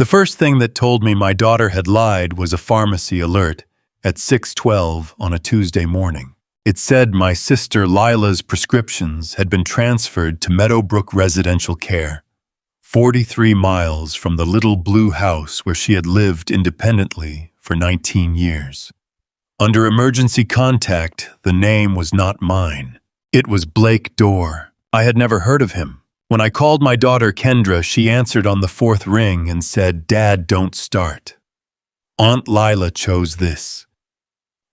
The first thing that told me my daughter had lied was a pharmacy alert at 6:12 on a Tuesday morning. It said my sister Lila's prescriptions had been transferred to Meadowbrook Residential Care, 43 miles from the little blue house where she had lived independently for 19 years. Under emergency contact, the name was not mine. It was Blake Dorr. I had never heard of him. When I called my daughter Kendra, she answered on the fourth ring and said, "Dad, don't start. Aunt Lila chose this.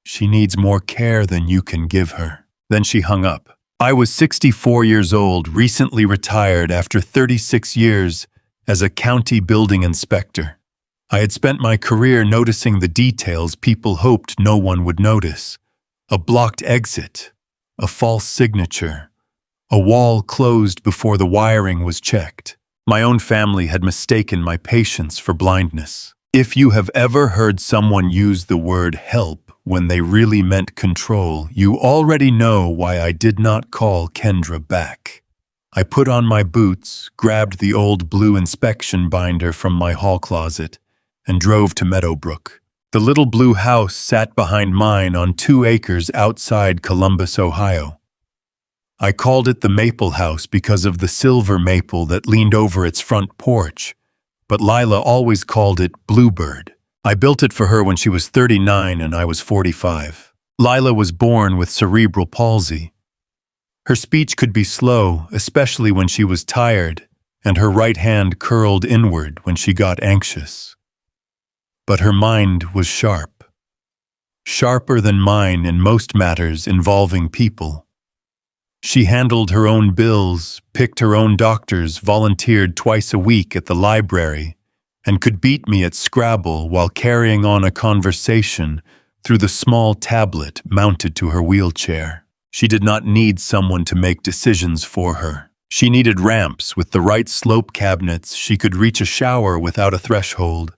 She needs more care than you can give her." Then she hung up. I was 64 years old, recently retired after 36 years as a county building inspector. I had spent my career noticing the details people hoped no one would notice. A blocked exit, a false signature, a wall closed before the wiring was checked. My own family had mistaken my patience for blindness. If you have ever heard someone use the word help when they really meant control, you already know why I did not call Kendra back. I put on my boots, grabbed the old blue inspection binder from my hall closet, and drove to Meadowbrook. The little blue house sat behind mine on 2 acres outside Columbus, Ohio. I called it the Maple House because of the silver maple that leaned over its front porch, but Lila always called it Bluebird. I built it for her when she was 39 and I was 45. Lila was born with cerebral palsy. Her speech could be slow, especially when she was tired, and her right hand curled inward when she got anxious. But her mind was sharp. Sharper than mine in most matters involving people. She handled her own bills, picked her own doctors, volunteered twice a week at the library, and could beat me at Scrabble while carrying on a conversation through the small tablet mounted to her wheelchair. She did not need someone to make decisions for her. She needed ramps with the right slope cabinets. She could reach a shower without a threshold,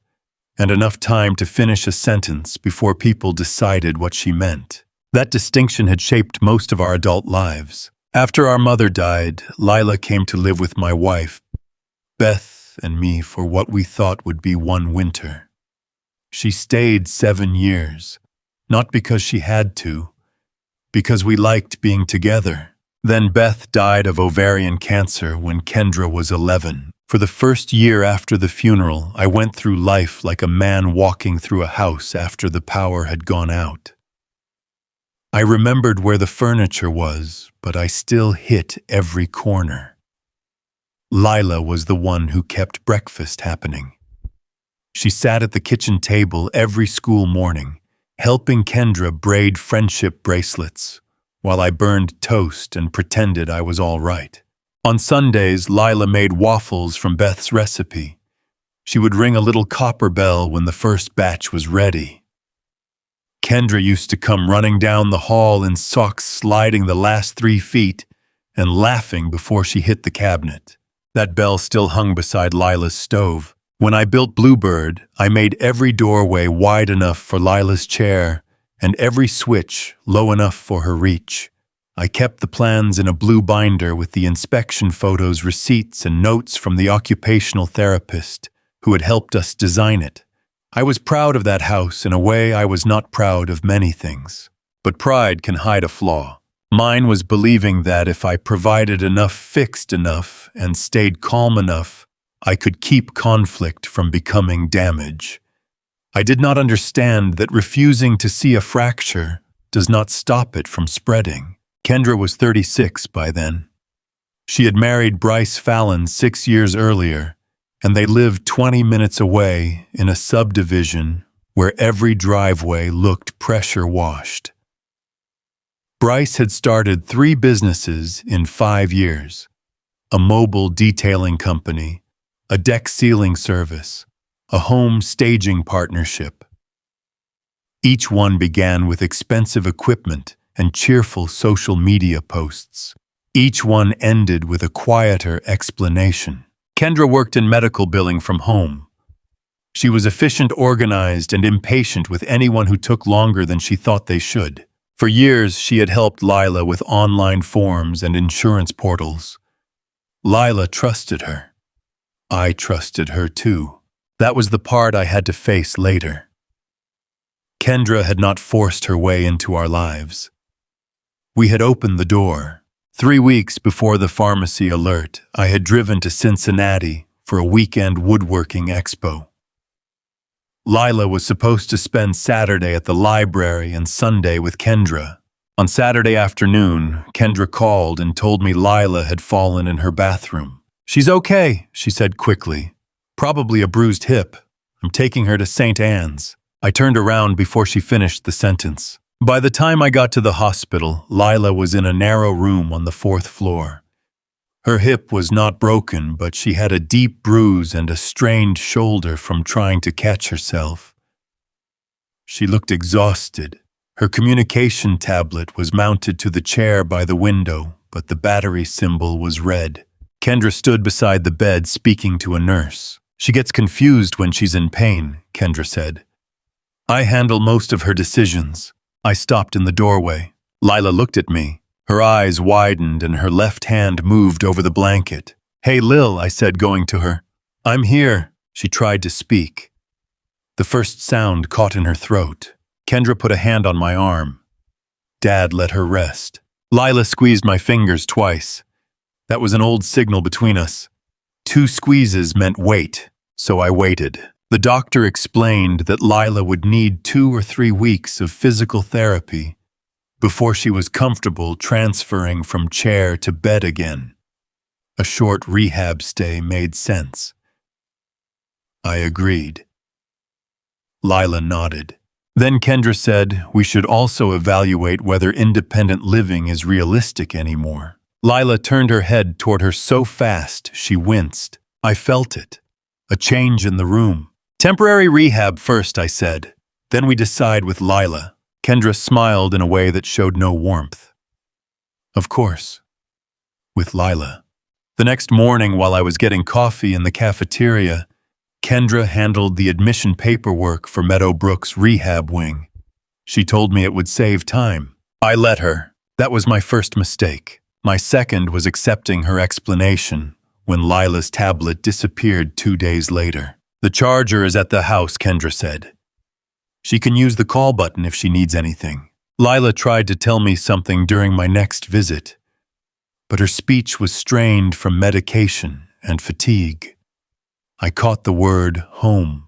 and enough time to finish a sentence before people decided what she meant. That distinction had shaped most of our adult lives. After our mother died, Lila came to live with my wife, Beth, and me for what we thought would be one winter. She stayed 7 years, not because she had to, because we liked being together. Then Beth died of ovarian cancer when Kendra was 11. For the first year after the funeral, I went through life like a man walking through a house after the power had gone out. I remembered where the furniture was, but I still hit every corner. Lila was the one who kept breakfast happening. She sat at the kitchen table every school morning, helping Kendra braid friendship bracelets, while I burned toast and pretended I was all right. On Sundays, Lila made waffles from Beth's recipe. She would ring a little copper bell when the first batch was ready. Kendra used to come running down the hall in socks, sliding the last 3 feet and laughing before she hit the cabinet. That bell still hung beside Lila's stove. When I built Bluebird, I made every doorway wide enough for Lila's chair and every switch low enough for her reach. I kept the plans in a blue binder with the inspection photos, receipts, and notes from the occupational therapist who had helped us design it. I was proud of that house in a way I was not proud of many things. But pride can hide a flaw. Mine was believing that if I provided enough, fixed enough, and stayed calm enough, I could keep conflict from becoming damage. I did not understand that refusing to see a fracture does not stop it from spreading. Kendra was 36 by then. She had married Bryce Fallon 6 years earlier, and they lived 20 minutes away in a subdivision where every driveway looked pressure-washed. Bryce had started 3 businesses in 5 years, a mobile detailing company, a deck sealing service, a home staging partnership. Each one began with expensive equipment and cheerful social media posts. Each one ended with a quieter explanation. Kendra worked in medical billing from home. She was efficient, organized, and impatient with anyone who took longer than she thought they should. For years, she had helped Lila with online forms and insurance portals. Lila trusted her. I trusted her too. That was the part I had to face later. Kendra had not forced her way into our lives. We had opened the door. 3 weeks before the pharmacy alert, I had driven to Cincinnati for a weekend woodworking expo. Lila was supposed to spend Saturday at the library and Sunday with Kendra. On Saturday afternoon, Kendra called and told me Lila had fallen in her bathroom. "She's okay," she said quickly. "Probably a bruised hip. I'm taking her to St. Anne's." I turned around before she finished the sentence. By the time I got to the hospital, Lila was in a narrow room on the 4th floor. Her hip was not broken, but she had a deep bruise and a strained shoulder from trying to catch herself. She looked exhausted. Her communication tablet was mounted to the chair by the window, but the battery symbol was red. Kendra stood beside the bed speaking to a nurse. "She gets confused when she's in pain," Kendra said. "I handle most of her decisions." I stopped in the doorway. Lila looked at me. Her eyes widened and her left hand moved over the blanket. "Hey, Lil," I said, going to her. "I'm here." She tried to speak. The first sound caught in her throat. Kendra put a hand on my arm. Dad let her rest. Lila squeezed my fingers twice. That was an old signal between us. 2 squeezes meant wait, so I waited. The doctor explained that Lila would need 2 or 3 weeks of physical therapy before she was comfortable transferring from chair to bed again. A short rehab stay made sense. I agreed. Lila nodded. Then Kendra said we should also evaluate whether independent living is realistic anymore. Lila turned her head toward her so fast she winced. I felt it. A change in the room. "Temporary rehab first," I said. "Then we decide with Lila." Kendra smiled in a way that showed no warmth. "Of course. With Lila." The next morning, while I was getting coffee in the cafeteria, Kendra handled the admission paperwork for Meadowbrook's rehab wing. She told me it would save time. I let her. That was my first mistake. My second was accepting her explanation when Lila's tablet disappeared 2 days later. "The charger is at the house," Kendra said. "She can use the call button if she needs anything." Lila tried to tell me something during my next visit, but her speech was strained from medication and fatigue. I caught the word home.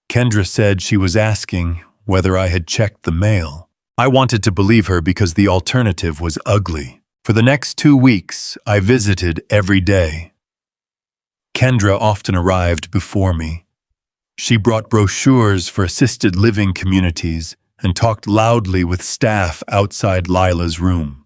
Kendra said she was asking whether I had checked the mail. I wanted to believe her because the alternative was ugly. For the next 2 weeks, I visited every day. Kendra often arrived before me. She brought brochures for assisted living communities and talked loudly with staff outside Lila's room.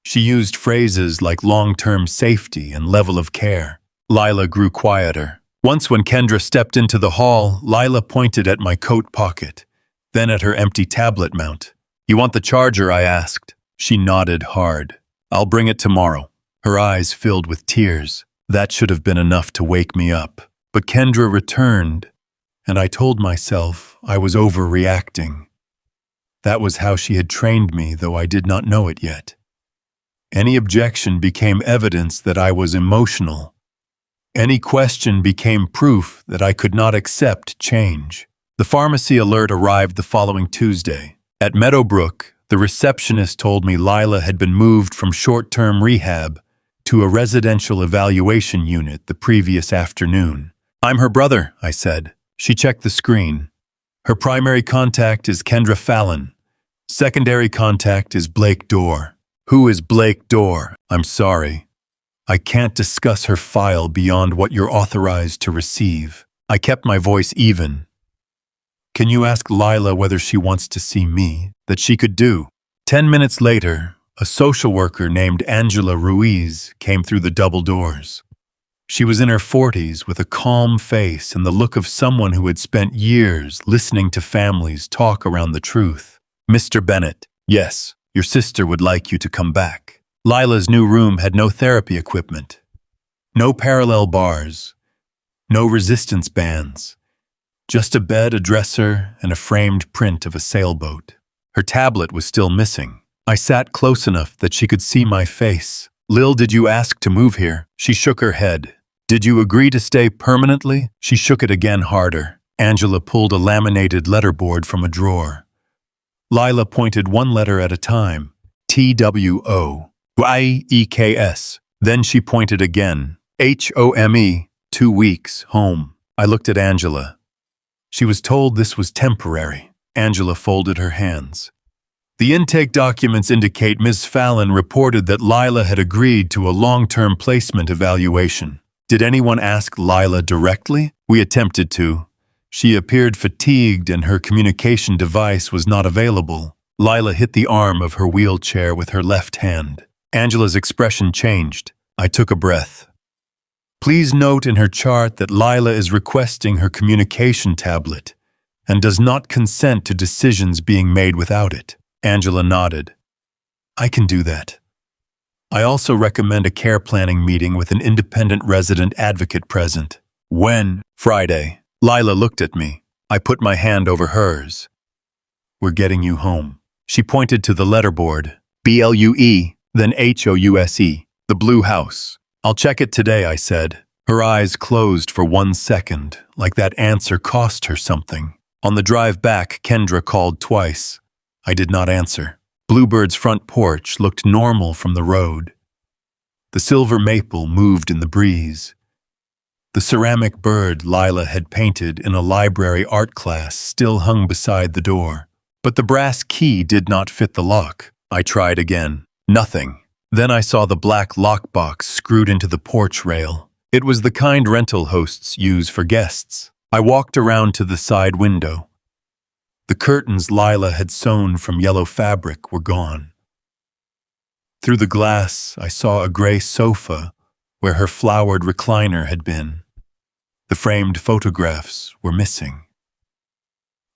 She used phrases like long-term safety and level of care. Lila grew quieter. Once when Kendra stepped into the hall, Lila pointed at my coat pocket, then at her empty tablet mount. "You want the charger?" I asked. She nodded hard. "I'll bring it tomorrow." Her eyes filled with tears. That should have been enough to wake me up. But Kendra returned, and I told myself I was overreacting. That was how she had trained me, though I did not know it yet. Any objection became evidence that I was emotional. Any question became proof that I could not accept change. The pharmacy alert arrived the following Tuesday. At Meadowbrook, the receptionist told me Lila had been moved from short-term rehab to a residential evaluation unit the previous afternoon. "I'm her brother," I said. She checked the screen. "Her primary contact is Kendra Fallon. Secondary contact is Blake Dorr." "Who is Blake Dorr?" "I'm sorry. I can't discuss her file beyond what you're authorized to receive." I kept my voice even. "Can you ask Lila whether she wants to see me?" That she could do. 10 minutes later, a social worker named Angela Ruiz came through the double doors. She was in her 40s with a calm face and the look of someone who had spent years listening to families talk around the truth. "Mr. Bennett, yes, your sister would like you to come back." Lila's new room had no therapy equipment. No parallel bars. No resistance bands. Just a bed, a dresser, and a framed print of a sailboat. Her tablet was still missing. I sat close enough that she could see my face. "Lil, did you ask to move here?" She shook her head. Did you agree to stay permanently? She shook it again harder. Angela pulled a laminated letterboard from a drawer. Lila pointed one letter at a time. TWO-YEKS. Then she pointed again. HOME. 2 weeks, home. I looked at Angela. She was told this was temporary. Angela folded her hands. The intake documents indicate Ms. Fallon reported that Lila had agreed to a long-term placement evaluation. Did anyone ask Lila directly? We attempted to. She appeared fatigued and her communication device was not available. Lila hit the arm of her wheelchair with her left hand. Angela's expression changed. I took a breath. Please note in her chart that Lila is requesting her communication tablet and does not consent to decisions being made without it. Angela nodded. I can do that. I also recommend a care planning meeting with an independent resident advocate present. When? Friday. Lila looked at me. I put my hand over hers. We're getting you home. She pointed to the letterboard. BLUE, then HOUSE, the blue house. I'll check it today, I said. Her eyes closed for 1 second, like that answer cost her something. On the drive back, Kendra called twice. I did not answer. Bluebird's front porch looked normal from the road. The silver maple moved in the breeze. The ceramic bird Lila had painted in a library art class still hung beside the door. But the brass key did not fit the lock. I tried again. Nothing. Then I saw the black lockbox screwed into the porch rail. It was the kind rental hosts use for guests. I walked around to the side window. The curtains Lila had sewn from yellow fabric were gone. Through the glass, I saw a gray sofa where her flowered recliner had been. The framed photographs were missing.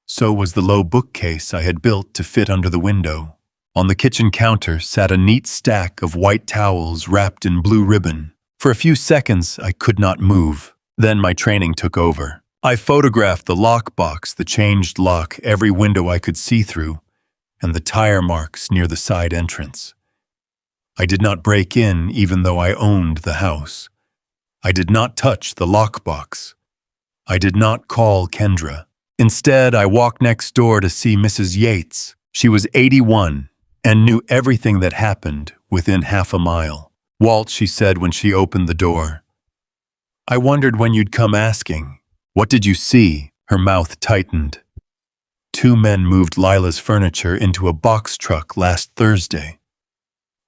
So was the low bookcase I had built to fit under the window. On the kitchen counter sat a neat stack of white towels wrapped in blue ribbon. For a few seconds, I could not move. Then my training took over. I photographed the lockbox, the changed lock, every window I could see through, and the tire marks near the side entrance. I did not break in even though I owned the house. I did not touch the lockbox. I did not call Kendra. Instead, I walked next door to see Mrs. Yates. She was 81 and knew everything that happened within half a mile. Walt, she said when she opened the door. I wondered when you'd come asking. What did you see? Her mouth tightened. 2 men moved Lila's furniture into a box truck last Thursday.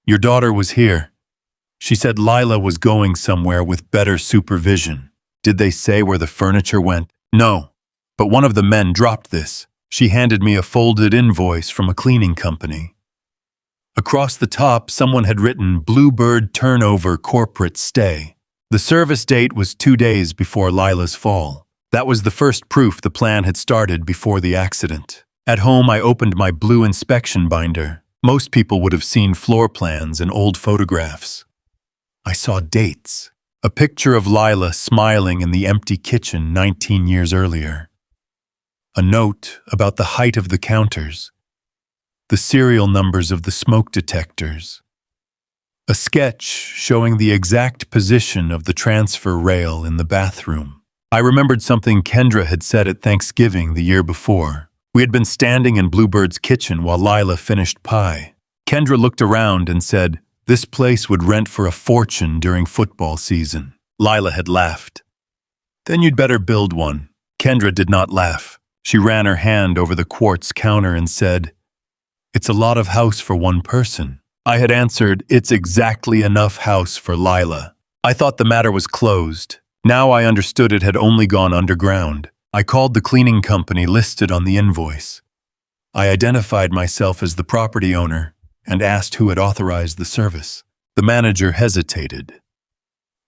Your daughter was here. She said Lila was going somewhere with better supervision. Did they say where the furniture went? No, but one of the men dropped this. She handed me a folded invoice from a cleaning company. Across the top, someone had written Bluebird Turnover Corporate Stay. The service date was 2 days before Lila's fall. That was the first proof the plan had started before the accident. At home, I opened my blue inspection binder. Most people would have seen floor plans and old photographs. I saw dates. A picture of Lila smiling in the empty kitchen 19 years earlier. A note about the height of the counters. The serial numbers of the smoke detectors. A sketch showing the exact position of the transfer rail in the bathroom. I remembered something Kendra had said at Thanksgiving the year before. We had been standing in Bluebird's kitchen while Lila finished pie. Kendra looked around and said, this place would rent for a fortune during football season. Lila had laughed. Then you'd better build one. Kendra did not laugh. She ran her hand over the quartz counter and said, it's a lot of house for one person. I had answered, it's exactly enough house for Lila. I thought the matter was closed. Now I understood it had only gone underground. I called the cleaning company listed on the invoice. I identified myself as the property owner and asked who had authorized the service. The manager hesitated.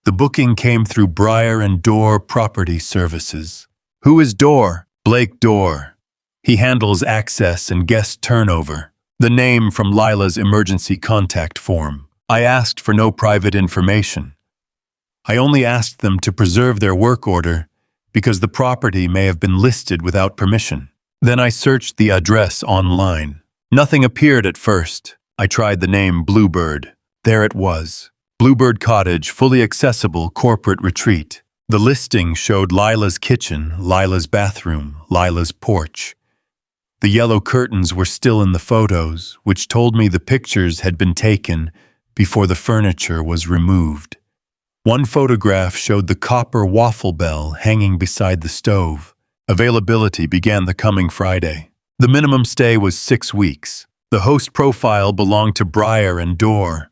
The booking came through Breyer and Dorr Property Services. Who is Dorr? Blake Dorr. He handles access and guest turnover. The name from Lila's emergency contact form. I asked for no private information. I only asked them to preserve their work order because the property may have been listed without permission. Then I searched the address online. Nothing appeared at first. I tried the name Bluebird. There it was. Bluebird Cottage, fully accessible corporate retreat. The listing showed Lila's kitchen, Lila's bathroom, Lila's porch. The yellow curtains were still in the photos, which told me the pictures had been taken before the furniture was removed. One photograph showed the copper waffle bell hanging beside the stove. Availability began the coming Friday. The minimum stay was 6 weeks. The host profile belonged to Briar and Dor.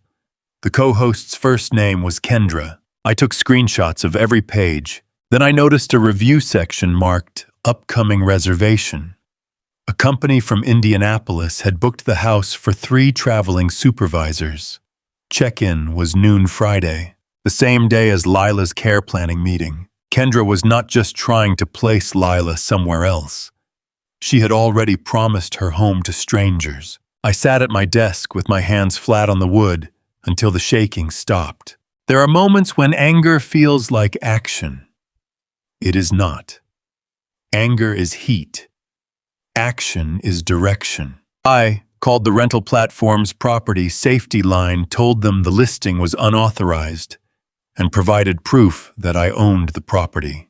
The co-host's first name was Kendra. I took screenshots of every page. Then I noticed a review section marked Upcoming Reservation. A company from Indianapolis had booked the house for 3 traveling supervisors. Check-in was noon Friday, the same day as Lila's care planning meeting. Kendra was not just trying to place Lila somewhere else. She had already promised her home to strangers. I sat at my desk with my hands flat on the wood until the shaking stopped. There are moments when anger feels like action. It is not. Anger is heat. Action is direction. I called the rental platform's property safety line, told them the listing was unauthorized, and provided proof that I owned the property.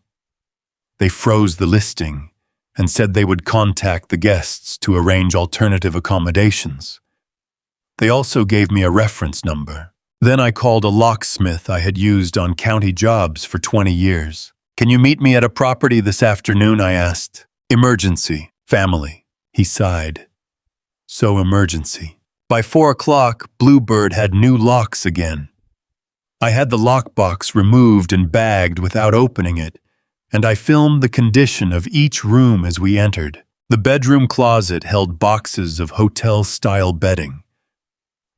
They froze the listing and said they would contact the guests to arrange alternative accommodations. They also gave me a reference number. Then I called a locksmith I had used on county jobs for 20 years. "Can you meet me at a property this afternoon?" I asked. "Emergency. Family." He sighed. So emergency. By 4 o'clock, Bluebird had new locks again. I had the lockbox removed and bagged without opening it, and I filmed the condition of each room as we entered. The bedroom closet held boxes of hotel-style bedding.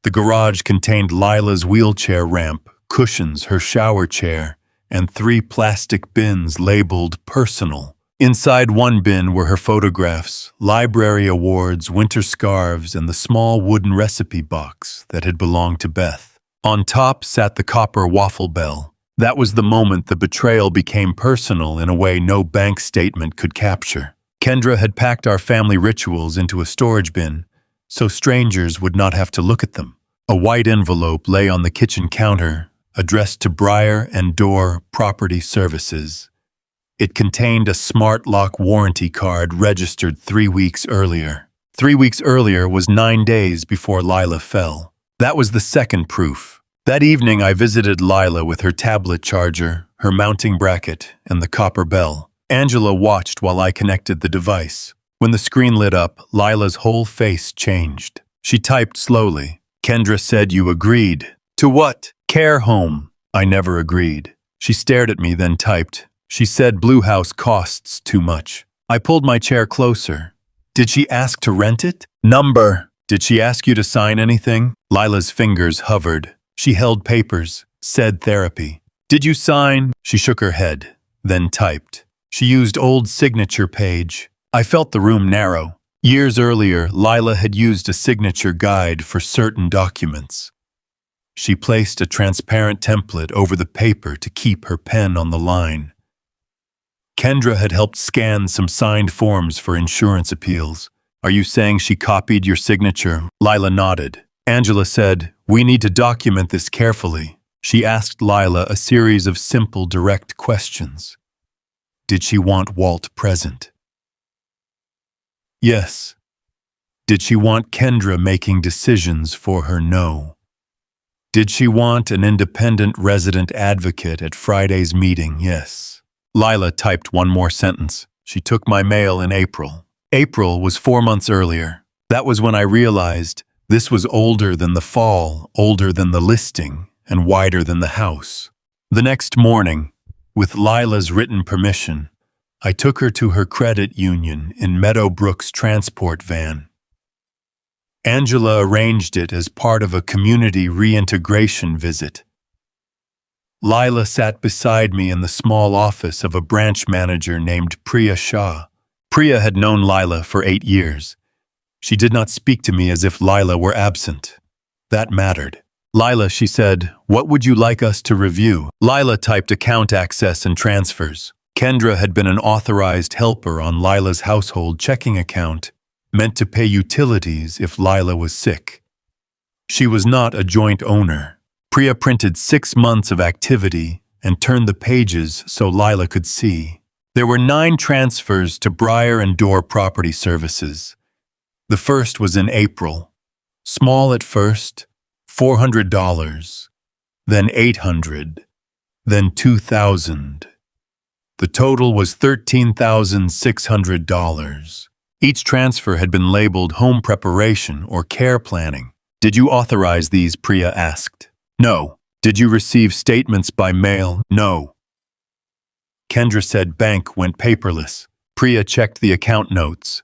The garage contained Lila's wheelchair ramp, cushions, her shower chair, and 3 plastic bins labeled personal. Inside one bin were her photographs, library awards, winter scarves, and the small wooden recipe box that had belonged to Beth. On top sat the copper waffle bell. That was the moment the betrayal became personal in a way no bank statement could capture. Kendra had packed our family rituals into a storage bin, so strangers would not have to look at them. A white envelope lay on the kitchen counter, addressed to Briar and Dor Property Services. It contained a smart lock warranty card registered 3 weeks earlier. 3 weeks earlier was 9 days before Lila fell. That was the second proof. That evening I visited Lila with her tablet charger, her mounting bracket, and the copper bell. Angela watched while I connected the device. When the screen lit up, Lila's whole face changed. She typed slowly. "Kendra said you agreed." "To what?" "Care home." I never agreed. She stared at me, then typed. "She said Blue House costs too much." I pulled my chair closer. "Did she ask to rent it?" "Number." "Did she ask you to sign anything?" Lila's fingers hovered. She held papers, said therapy. "Did you sign?" She shook her head, then typed. She used old signature page. I felt the room narrow. Years earlier, Lila had used a signature guide for certain documents. She placed a transparent template over the paper to keep her pen on the line. Kendra had helped scan some signed forms for insurance appeals. "Are you saying she copied your signature?" Lila nodded. Angela said, "We need to document this carefully." She asked Lila a series of simple, direct questions. Did she want Walt present? Yes. Did she want Kendra making decisions for her? No. Did she want an independent resident advocate at Friday's meeting? Yes. Lila typed one more sentence. She took my mail in April. April was 4 months earlier. That was when I realized this was older than the fall, older than the listing, and wider than the house. The next morning, with Lila's written permission, I took her to her credit union in Meadowbrook's transport van. Angela arranged it as part of a community reintegration visit. Lila sat beside me in the small office of a branch manager named Priya Shah. Priya had known Lila for 8 years. She did not speak to me as if Lila were absent. That mattered. "Lila," she said, "what would you like us to review?" Lila typed account access and transfers. Kendra had been an authorized helper on Lila's household checking account, meant to pay utilities if Lila was sick. She was not a joint owner. Priya printed 6 months of activity and turned the pages so Lila could see. There were 9 transfers to Breyer and Dorr Property Services. The first was in April. Small at first, $400, then $800, then $2,000. The total was $13,600. Each transfer had been labeled home preparation or care planning. Did you authorize these? Priya asked. No. Did you receive statements by mail? No. Kendra said bank went paperless. Priya checked the account notes.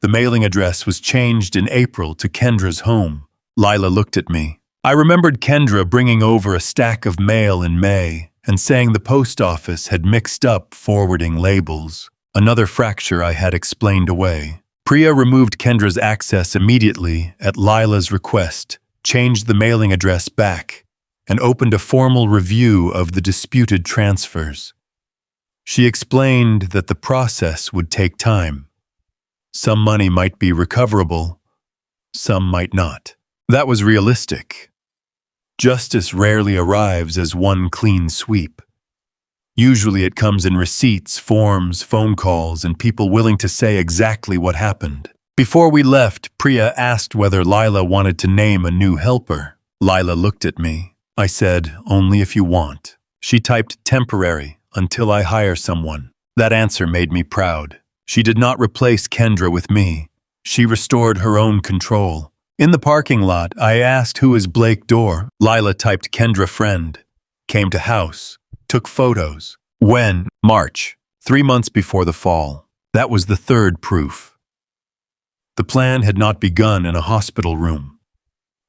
The mailing address was changed in April to Kendra's home. Lila looked at me. I remembered Kendra bringing over a stack of mail in May and saying the post office had mixed up forwarding labels. Another fracture I had explained away. Priya removed Kendra's access immediately at Lila's request, changed the mailing address back, and opened a formal review of the disputed transfers. She explained that the process would take time. Some money might be recoverable, some might not. That was realistic. Justice rarely arrives as one clean sweep. Usually it comes in receipts, forms, phone calls, and people willing to say exactly what happened. Before we left, Priya asked whether Lila wanted to name a new helper. Lila looked at me. I said, only if you want. She typed temporary until I hire someone. That answer made me proud. She did not replace Kendra with me. She restored her own control. In the parking lot, I asked who is Blake Dorr. Lila typed Kendra friend. Came to house. Took photos. When? March. 3 months before the fall. That was the third proof. The plan had not begun in a hospital room.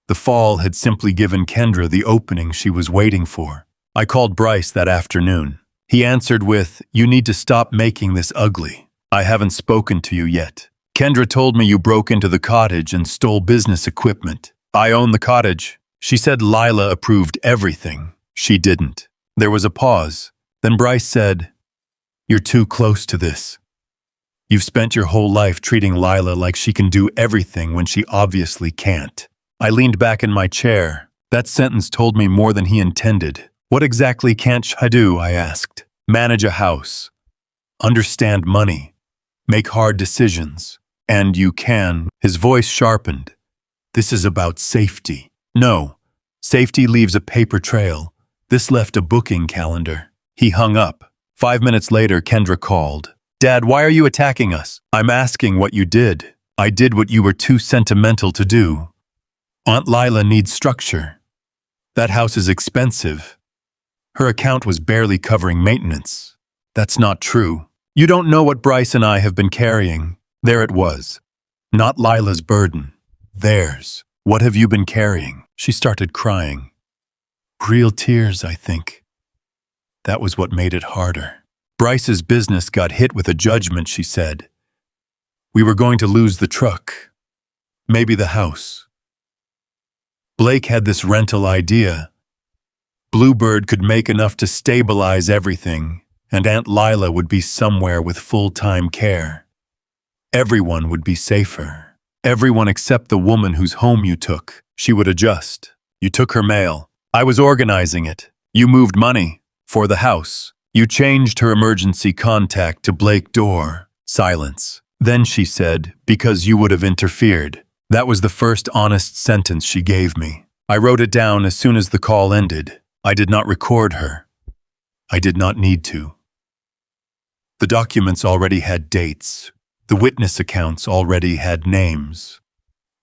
The fall had simply given Kendra the opening she was waiting for. I called Bryce that afternoon. He answered with, "You need to stop making this ugly. I haven't spoken to you yet. Kendra told me you broke into the cottage and stole business equipment. I own the cottage." She said Lila approved everything. She didn't. There was a pause. Then Bryce said, "You're too close to this. You've spent your whole life treating Lila like she can do everything when she obviously can't." I leaned back in my chair. That sentence told me more than he intended. What exactly can't I do? I asked. Manage a house. Understand money. Make hard decisions. And you can. His voice sharpened. This is about safety. No. Safety leaves a paper trail. This left a booking calendar. He hung up. 5 minutes later, Kendra called. "Dad, why are you attacking us?" "I'm asking what you did. I did what you were too sentimental to do. Aunt Lila needs structure. That house is expensive. Her account was barely covering maintenance." "That's not true. You don't know what Bryce and I have been carrying." There it was. Not Lila's burden. Theirs. "What have you been carrying?" She started crying. Real tears, I think. That was what made it harder. Bryce's business got hit with a judgment, she said. We were going to lose the truck. Maybe the house. Blake had this rental idea. Bluebird could make enough to stabilize everything, and Aunt Lila would be somewhere with full-time care. Everyone would be safer. Everyone except the woman whose home you took. She would adjust. You took her mail. I was organizing it. You moved money. For the house. You changed her emergency contact to Blake Dorr. Silence. Then she said, "Because you would have interfered." That was the first honest sentence she gave me. I wrote it down as soon as the call ended. I did not record her. I did not need to. The documents already had dates. The witness accounts already had names.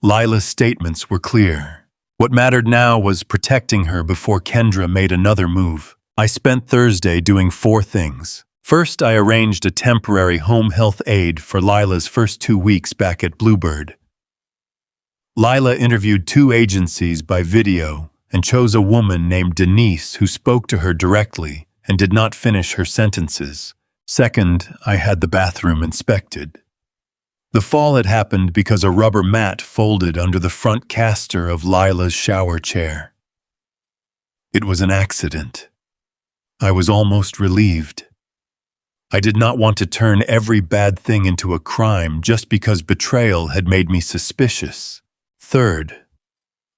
Lila's statements were clear. What mattered now was protecting her before Kendra made another move. I spent Thursday doing 4 things. First, I arranged a temporary home health aide for Lila's first 2 weeks back at Bluebird. Lila interviewed 2 agencies by video and chose a woman named Denise who spoke to her directly and did not finish her sentences. Second, I had the bathroom inspected. The fall had happened because a rubber mat folded under the front caster of Lila's shower chair. It was an accident. I was almost relieved. I did not want to turn every bad thing into a crime just because betrayal had made me suspicious. Third,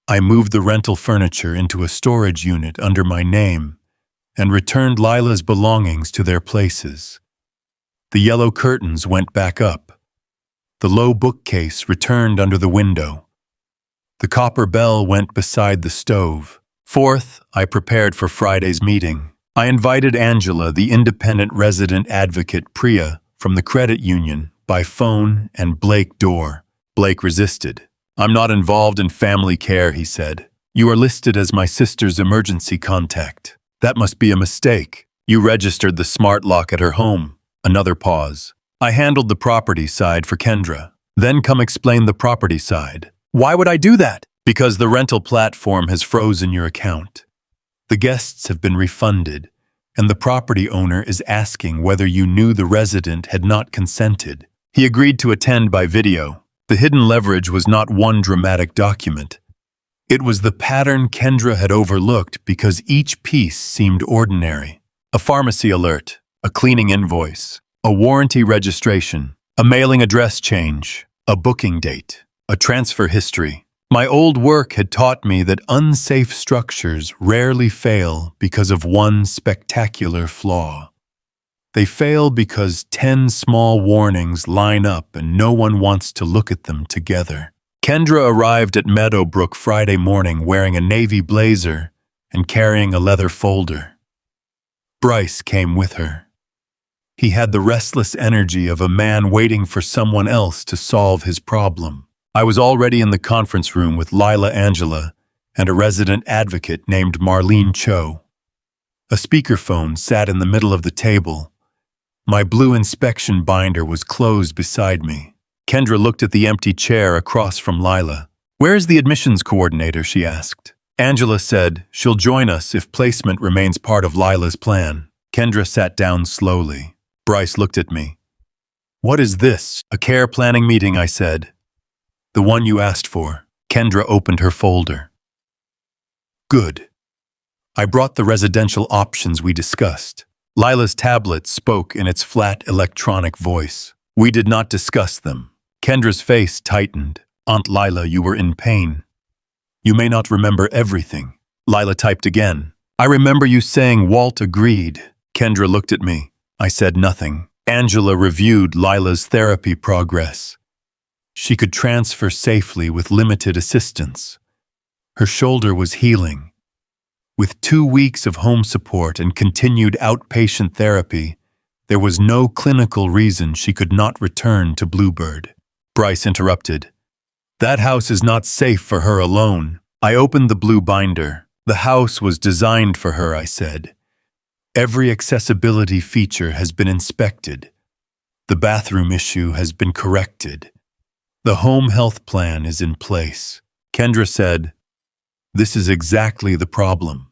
I moved the rental furniture into a storage unit under my name and returned Lila's belongings to their places. The yellow curtains went back up. The low bookcase returned under the window. The copper bell went beside the stove. Fourth, I prepared for Friday's meeting. I invited Angela, the independent resident advocate Priya, from the credit union, by phone and Blake door. Blake resisted. "I'm not involved in family care," he said. "You are listed as my sister's emergency contact." "That must be a mistake. You registered the smart lock at her home." Another pause. "I handled the property side for Kendra." "Then come explain the property side." "Why would I do that?" "Because the rental platform has frozen your account. The guests have been refunded, and the property owner is asking whether you knew the resident had not consented." He agreed to attend by video. The hidden leverage was not one dramatic document. It was the pattern Kendra had overlooked because each piece seemed ordinary. A pharmacy alert, a cleaning invoice, a warranty registration, a mailing address change, a booking date, a transfer history. My old work had taught me that unsafe structures rarely fail because of one spectacular flaw. They fail because 10 small warnings line up and no one wants to look at them together. Kendra arrived at Meadowbrook Friday morning wearing a navy blazer and carrying a leather folder. Bryce came with her. He had the restless energy of a man waiting for someone else to solve his problem. I was already in the conference room with Lila Angela and a resident advocate named Marlene Cho. A speakerphone sat in the middle of the table. My blue inspection binder was closed beside me. Kendra looked at the empty chair across from Lila. "Where is the admissions coordinator?" she asked. Angela said, "She'll join us if placement remains part of Lila's plan." Kendra sat down slowly. Bryce looked at me. "What is this?" "A care planning meeting," I said. "The one you asked for." Kendra opened her folder. "Good. I brought the residential options we discussed." Lila's tablet spoke in its flat electronic voice. "We did not discuss them." Kendra's face tightened. "Aunt Lila, you were in pain. You may not remember everything." Lila typed again. "I remember you saying Walt agreed." Kendra looked at me. I said nothing. Angela reviewed Lila's therapy progress. She could transfer safely with limited assistance. Her shoulder was healing. With 2 weeks of home support and continued outpatient therapy, there was no clinical reason she could not return to Bluebird. Bryce interrupted. "That house is not safe for her alone." I opened the blue binder. "The house was designed for her," I said. "Every accessibility feature has been inspected. The bathroom issue has been corrected. The home health plan is in place." Kendra said, "This is exactly the problem.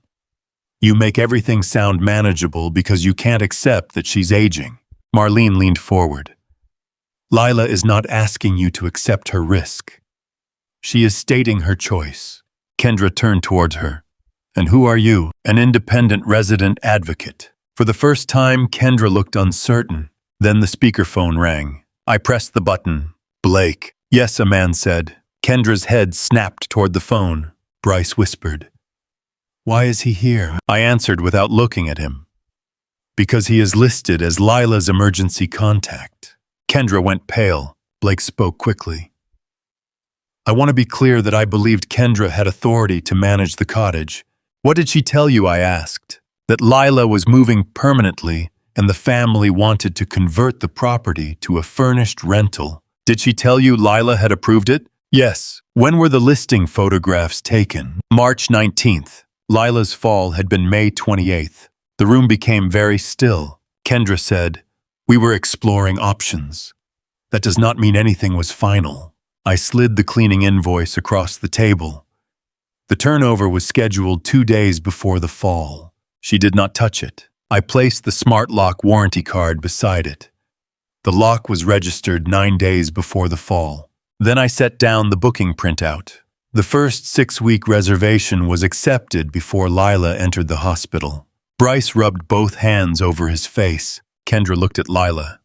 You make everything sound manageable because you can't accept that she's aging." Marlene leaned forward. "Lila is not asking you to accept her risk. She is stating her choice." Kendra turned towards her. "And who are you?" "An independent resident advocate." For the first time, Kendra looked uncertain. Then the speakerphone rang. I pressed the button. "Blake." "Yes," a man said. Kendra's head snapped toward the phone. Bryce whispered, "Why is he here?" I answered without looking at him. "Because he is listed as Lila's emergency contact." Kendra went pale. Blake spoke quickly. "I want to be clear that I believed Kendra had authority to manage the cottage." "What did she tell you?" I asked. "That Lila was moving permanently and the family wanted to convert the property to a furnished rental." "Did she tell you Lila had approved it?" "Yes." "When were the listing photographs taken?" "March 19th. Lila's fall had been May 28th. The room became very still. Kendra said, "We were exploring options. That does not mean anything was final." I slid the cleaning invoice across the table. The turnover was scheduled 2 days before the fall. She did not touch it. I placed the smart lock warranty card beside it. The lock was registered 9 days before the fall. Then I set down the booking printout. The first 6-week reservation was accepted before Lila entered the hospital. Bryce rubbed both hands over his face. Kendra looked at Lila.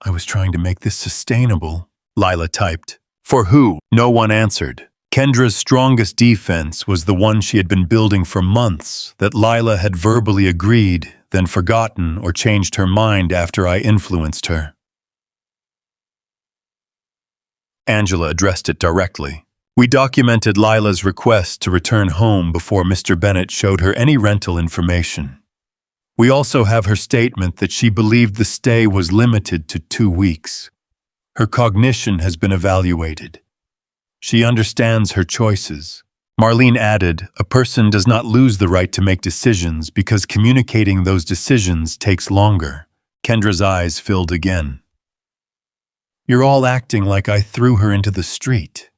"I was trying to make this sustainable," Lila typed. "For who?" No one answered. Kendra's strongest defense was the one she had been building for months, that Lila had verbally agreed, then forgotten or changed her mind after I influenced her. Angela addressed it directly. We documented Lila's request to return home before Mr. Bennett showed her any rental information. We also have her statement that she believed the stay was limited to 2 weeks. Her cognition has been evaluated. She understands her choices. Marlene added, a person does not lose the right to make decisions because communicating those decisions takes longer. Kendra's eyes filled again. You're all acting like I threw her into the street.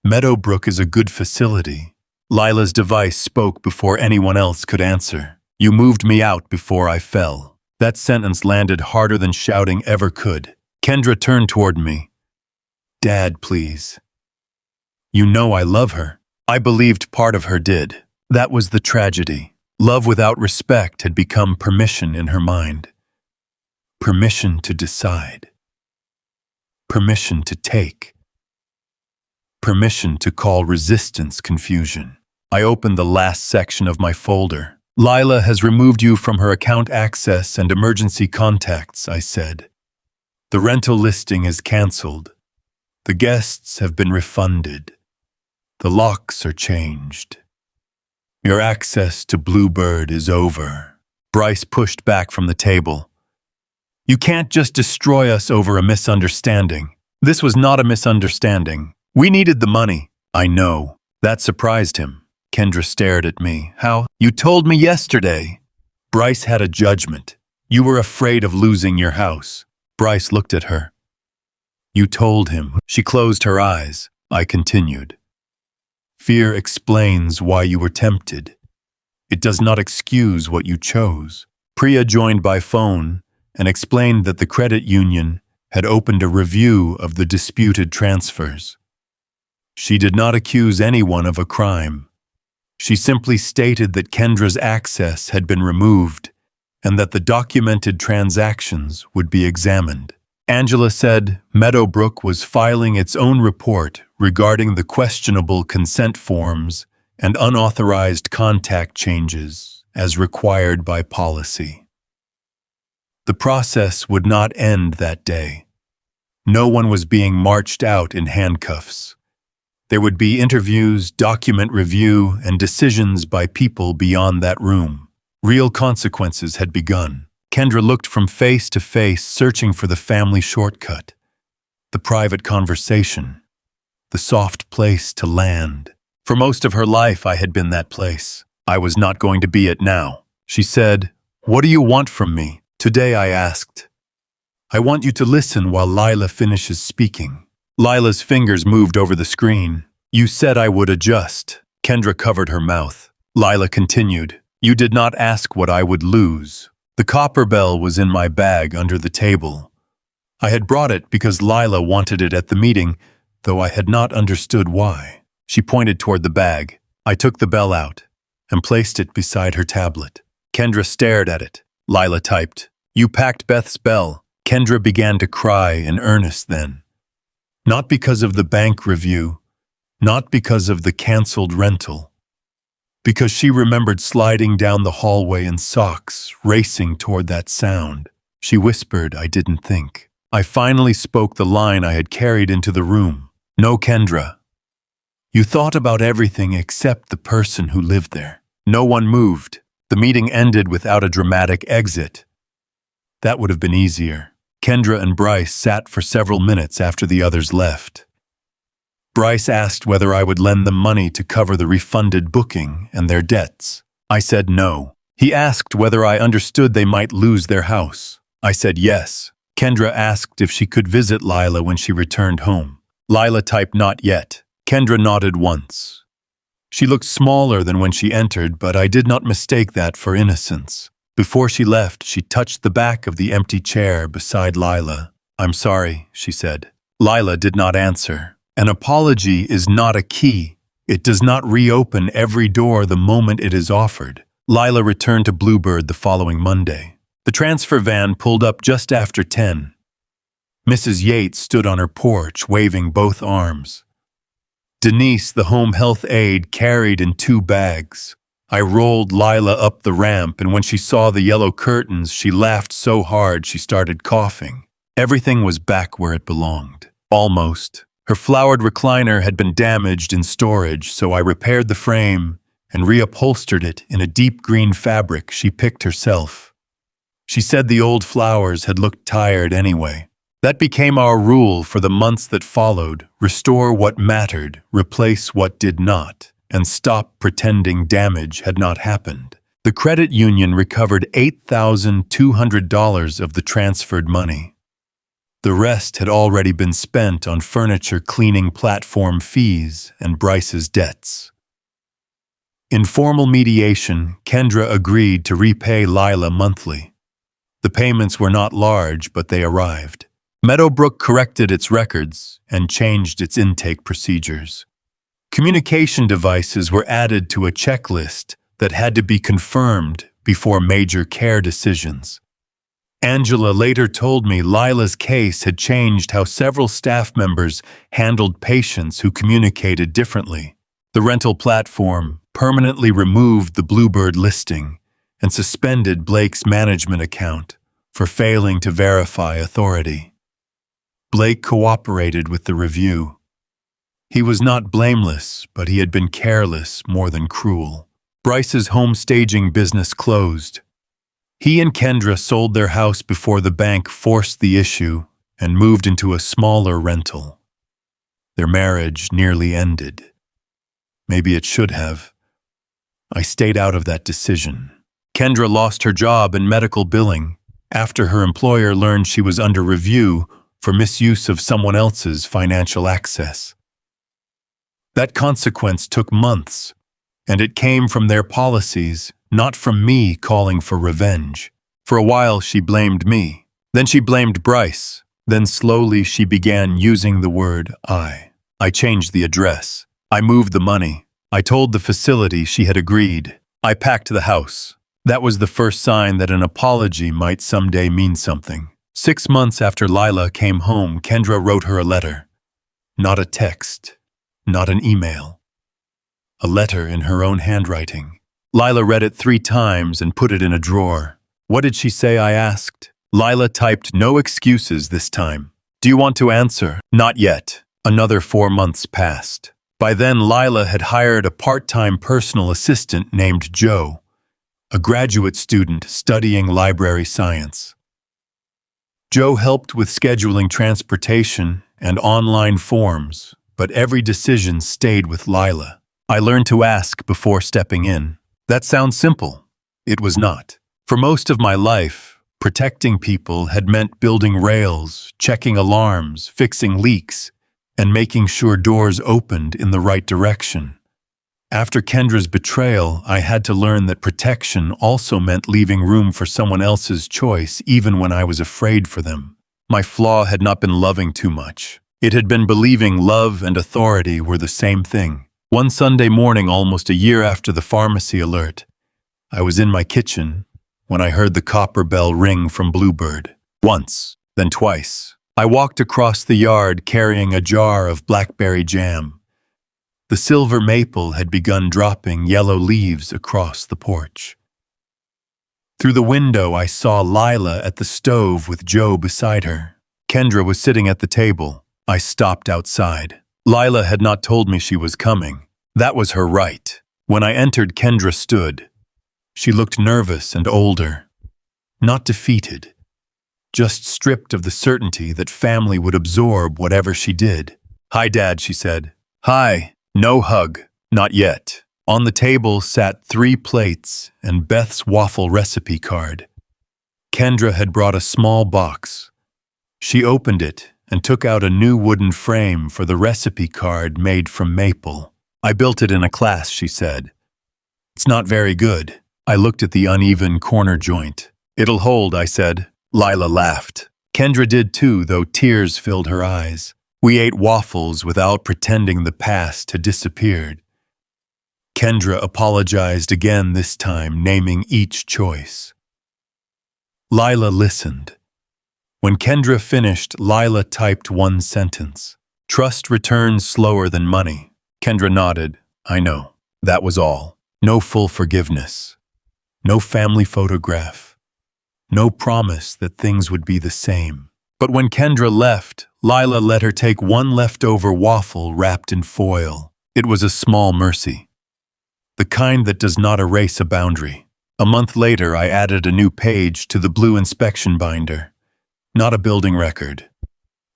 Meadowbrook is a good facility. Lila's device spoke before anyone else could answer. You moved me out before I fell. That sentence landed harder than shouting ever could. Kendra turned toward me. Dad, please. You know I love her. I believed part of her did. That was the tragedy. Love without respect had become permission in her mind. Permission to decide. Permission to take. Permission to call resistance confusion. I opened the last section of my folder. Lila has removed you from her account access and emergency contacts, I said. The rental listing is cancelled. The guests have been refunded. The locks are changed. Your access to Bluebird is over. Bryce pushed back from the table. You can't just destroy us over a misunderstanding. This was not a misunderstanding. We needed the money. I know. That surprised him. Kendra stared at me. How? You told me yesterday. Bryce had a judgment. You were afraid of losing your house. Bryce looked at her. You told him. She closed her eyes. I continued. Fear explains why you were tempted. It does not excuse what you chose. Priya joined by phone and explained that the credit union had opened a review of the disputed transfers. She did not accuse anyone of a crime. She simply stated that Kendra's access had been removed and that the documented transactions would be examined. Angela said Meadowbrook was filing its own report regarding the questionable consent forms and unauthorized contact changes as required by policy. The process would not end that day. No one was being marched out in handcuffs. There would be interviews, document review, and decisions by people beyond that room. Real consequences had begun. Kendra looked from face to face, searching for the family shortcut, the private conversation, the soft place to land. For most of her life, I had been that place. I was not going to be it now. She said, "What do you want from me?" Today I asked. "I want you to listen while Lila finishes speaking." Lila's fingers moved over the screen. "You said I would adjust." Kendra covered her mouth. Lila continued, "You did not ask what I would lose." The copper bell was in my bag under the table. I had brought it because Lila wanted it at the meeting, though I had not understood why. She pointed toward the bag. I took the bell out and placed it beside her tablet. Kendra stared at it. Lila typed, "You packed Beth's bell." Kendra began to cry in earnest then. Not because of the bank review, not because of the canceled rental, because she remembered sliding down the hallway in socks, racing toward that sound. She whispered, "I didn't think." I finally spoke the line I had carried into the room. "No, Kendra. You thought about everything except the person who lived there." No one moved. The meeting ended without a dramatic exit. That would have been easier. Kendra and Bryce sat for several minutes after the others left. Bryce asked whether I would lend them money to cover the refunded booking and their debts. I said no. He asked whether I understood they might lose their house. I said yes. Kendra asked if she could visit Lila when she returned home. Lila typed not yet. Kendra nodded once. She looked smaller than when she entered, but I did not mistake that for innocence. Before she left, she touched the back of the empty chair beside Lila. "I'm sorry," she said. Lila did not answer. An apology is not a key. It does not reopen every door the moment it is offered. Lila returned to Bluebird the following Monday. The transfer van pulled up just after 10. Mrs. Yates stood on her porch, waving both arms. Denise, the home health aide, carried in 2 bags. I rolled Lila up the ramp, and when she saw the yellow curtains, she laughed so hard she started coughing. Everything was back where it belonged. Almost. Her flowered recliner had been damaged in storage, so I repaired the frame and reupholstered it in a deep green fabric she picked herself. She said the old flowers had looked tired anyway. That became our rule for the months that followed: restore what mattered, replace what did not, and stop pretending damage had not happened. The credit union recovered $8,200 of the transferred money. The rest had already been spent on furniture cleaning platform fees and Bryce's debts. In formal mediation, Kendra agreed to repay Lila monthly. The payments were not large, but they arrived. Meadowbrook corrected its records and changed its intake procedures. Communication devices were added to a checklist that had to be confirmed before major care decisions. Angela later told me Lila's case had changed how several staff members handled patients who communicated differently. The rental platform permanently removed the Bluebird listing and suspended Blake's management account for failing to verify authority. Blake cooperated with the review. He was not blameless, but he had been careless more than cruel. Bryce's home staging business closed. He and Kendra sold their house before the bank forced the issue and moved into a smaller rental. Their marriage nearly ended. Maybe it should have. I stayed out of that decision. Kendra lost her job in medical billing after her employer learned she was under review for misuse of someone else's financial access. That consequence took months, and it came from their policies, not from me calling for revenge. For a while she blamed me. Then she blamed Bryce. Then slowly she began using the word I. I changed the address. I moved the money. I told the facility she had agreed. I packed the house. That was the first sign that an apology might someday mean something. 6 months after Lila came home, Kendra wrote her a letter. Not a text. Not an email. A letter in her own handwriting. Lila read it 3 times and put it in a drawer. What did she say? I asked. Lila typed no excuses this time. Do you want to answer? Not yet. Another 4 months passed. By then, Lila had hired a part-time personal assistant named Joe, a graduate student studying library science. Joe helped with scheduling transportation and online forms, but every decision stayed with Lila. I learned to ask before stepping in. That sounds simple. It was not. For most of my life, protecting people had meant building rails, checking alarms, fixing leaks, and making sure doors opened in the right direction. After Kendra's betrayal, I had to learn that protection also meant leaving room for someone else's choice, even when I was afraid for them. My flaw had not been loving too much. It had been believing love and authority were the same thing. One Sunday morning, almost a year after the pharmacy alert, I was in my kitchen when I heard the copper bell ring from Bluebird. Once, then twice. I walked across the yard carrying a jar of blackberry jam. The silver maple had begun dropping yellow leaves across the porch. Through the window, I saw Lila at the stove with Joe beside her. Kendra was sitting at the table. I stopped outside. Lila had not told me she was coming. That was her right. When I entered, Kendra stood. She looked nervous and older. Not defeated. Just stripped of the certainty that family would absorb whatever she did. Hi, Dad, she said. Hi. No hug. Not yet. On the table sat 3 plates and Beth's waffle recipe card. Kendra had brought a small box. She opened it and took out a new wooden frame for the recipe card made from maple. I built it in a class, she said. It's not very good. I looked at the uneven corner joint. It'll hold, I said. Lila laughed. Kendra did too, though tears filled her eyes. We ate waffles without pretending the past had disappeared. Kendra apologized again this time, naming each choice. Lila listened. When Kendra finished, Lila typed one sentence. Trust returns slower than money. Kendra nodded. I know. That was all. No full forgiveness. No family photograph. No promise that things would be the same. But when Kendra left, Lila let her take one leftover waffle wrapped in foil. It was a small mercy. The kind that does not erase a boundary. A month later, I added a new page to the blue inspection binder. Not a building record.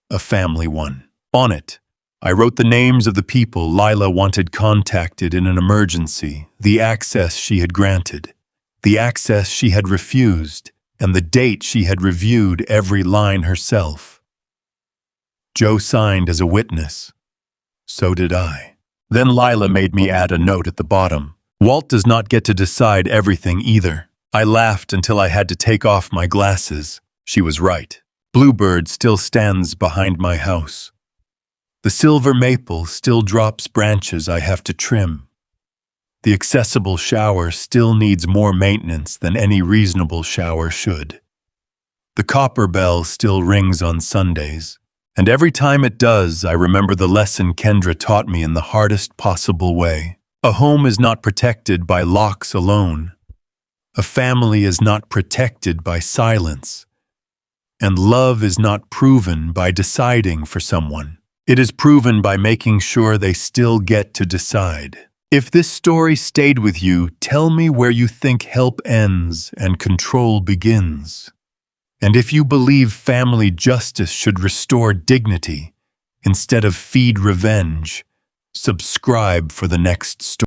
A family one. On it, I wrote the names of the people Lila wanted contacted in an emergency, the access she had granted, the access she had refused, and the date she had reviewed every line herself. Joe signed as a witness. So did I. Then Lila made me add a note at the bottom. Walt does not get to decide everything either. I laughed until I had to take off my glasses. She was right. Bluebird still stands behind my house. The silver maple still drops branches I have to trim. The accessible shower still needs more maintenance than any reasonable shower should. The copper bell still rings on Sundays, and every time it does, I remember the lesson Kendra taught me in the hardest possible way. A home is not protected by locks alone. A family is not protected by silence. And love is not proven by deciding for someone. It is proven by making sure they still get to decide. If this story stayed with you, tell me where you think help ends and control begins. And if you believe family justice should restore dignity instead of feed revenge, subscribe for the next story.